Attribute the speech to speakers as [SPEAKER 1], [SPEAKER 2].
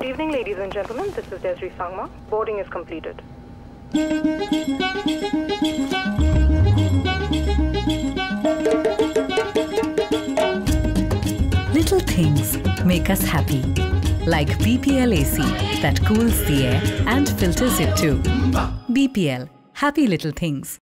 [SPEAKER 1] Good evening, ladies and gentlemen. This is Desiree Sangma. Boarding is completed.
[SPEAKER 2] Little things make us happy. Like BPL AC that cools the air and filters it too. BPL. Happy little things.